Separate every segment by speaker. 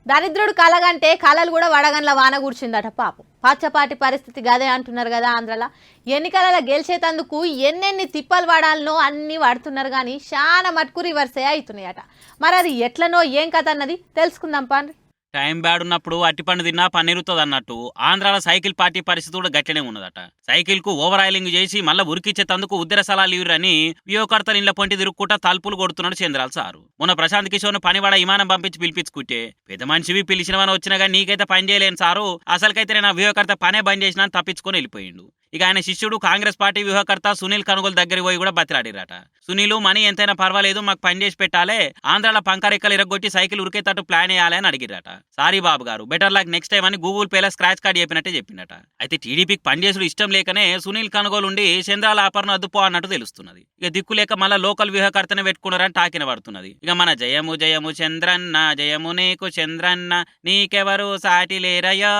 Speaker 1: దరిద్రుడు కలగంటే కలలు కూడా వడగండ్ల వాన కూర్చుందట పాపం. పచ్చపాటి పరిస్థితి గదే అంటున్నారు కదా ఆంధ్రలో. ఎన్నికలలో గెలిచేతందుకు ఎన్నెన్ని తిప్పలు పడాలనో అన్నీ వాడుతున్నారు కానీ చాలా మటుకు రివర్సే అవుతున్నాయట. మరి అది ఎట్లనో ఏం కథ అన్నది తెలుసుకుందాం పండ్రి.
Speaker 2: టైం బ్యాడ్ ఉన్నప్పుడు అట్టిపండు తిన్నా పన్నీరుతుంది అన్నట్టు ఆంధ్రాలో సైకిల్ పార్టీ పరిస్థితి కూడా గట్టినే ఉన్నదట. సైకిల్ కు ఓవర్ ఆయిలింగ్ చేసి మళ్ళీ ఉరికిచ్చేందుకు ఉద్దర సలాలు ఇవ్వరని వ్యూకర్తలు ఇండ్ల పొంటి తిరుగుకుంటా తలుపులు కొడుతున్నాడు చంద్రాల సారు. మొన్న ప్రశాంత్ కిషోర్ పనివాడ విమానం పంపించి పిలిపించుకుంటే పెద్ద మనిషివి పిలిచినవని వచ్చినా కానీ నీకైతే పని చేయలేను సారు, అసలుకైతే నేను వ్యూకర్త పనే బంద్ చేసినా తప్పించుకొని వెళ్ళిపోయిండు. ఇక ఆయన శిష్యుడు కాంగ్రెస్ పార్టీ వ్యూహకర్త సునీల్ కనుగోలు దగ్గరికి పోయి కూడా బతిలాడిరట. సునీల్ మనీ ఎంతైనా పర్వాలేదు మాకు పని చేసి పెట్టాలే, ఆంధ్రాలో పంకరెక్కలు ఇరగొట్టి సైకిల్ ఉరికేటట్టు ప్లాన్ వేయాలి అని అడిగిరట. సారీ బాబు గారు, బెటర్ లక్ నెక్స్ట్ టైం అని గూగుల్ పేలో స్క్రాచ్ కార్డ్ చెప్పినట్టే చెప్పిండట. అయితే టీడీపీకి పనిచేసుడు ఇష్టం లేకనే సునీల్ కనుగోలు ఉండి చంద్రాల ఆపరణ అద్దుపో అన్నట్టు తెలుస్తున్నది. ఇక దిక్కు లేక మళ్ళీ లోకల్ వ్యూహకర్తనే పెట్టుకున్నారని టాకిన పడుతున్నది. ఇక మన జయము జయము చంద్రన్న, జయము నీకు చంద్రన్న, నీకెవరు సాటి లేరయ్యా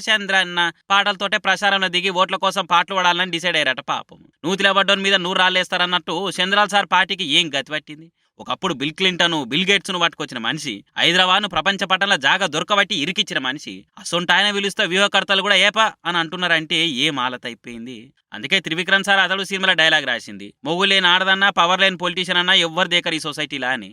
Speaker 2: చంద్రన్న పాటలతోటే ప్రచారంలో దిగి ఓట్ల కోసం పాటలు పడాలని డిసైడ్ అయ్యారట. పాపం నూతిల పడ్డోని మీద నూరు రాళ్ళేస్తారన్నట్టు చంద్రాల సార్ పార్టీకి ఏం గతి పట్టింది. ఒకప్పుడు బిల్ క్లింటన్, బిల్ గేట్స్ ను పట్టుకొచ్చిన మనిషి, హైదరాబాద్ ను ప్రపంచ పటంలో జాగా దొరకబట్టి ఇరికిచ్చిన మనిషి, అసొంటి ఆయన పిలుస్తే వ్యూహకర్తలు కూడా ఏపా అని అంటున్నారంటే ఏ మాలత అయిపోయింది. అందుకే త్రివిక్రమ్ సార్ అతడు సినిమాలో డైలాగ్ రాసింది, మొగ్గు లేని ఆడదన్నా పవర్ లేని పొలిటీషియన్ అన్నా ఎవ్వరు దేకరు ఈ సొసైటీలా అని.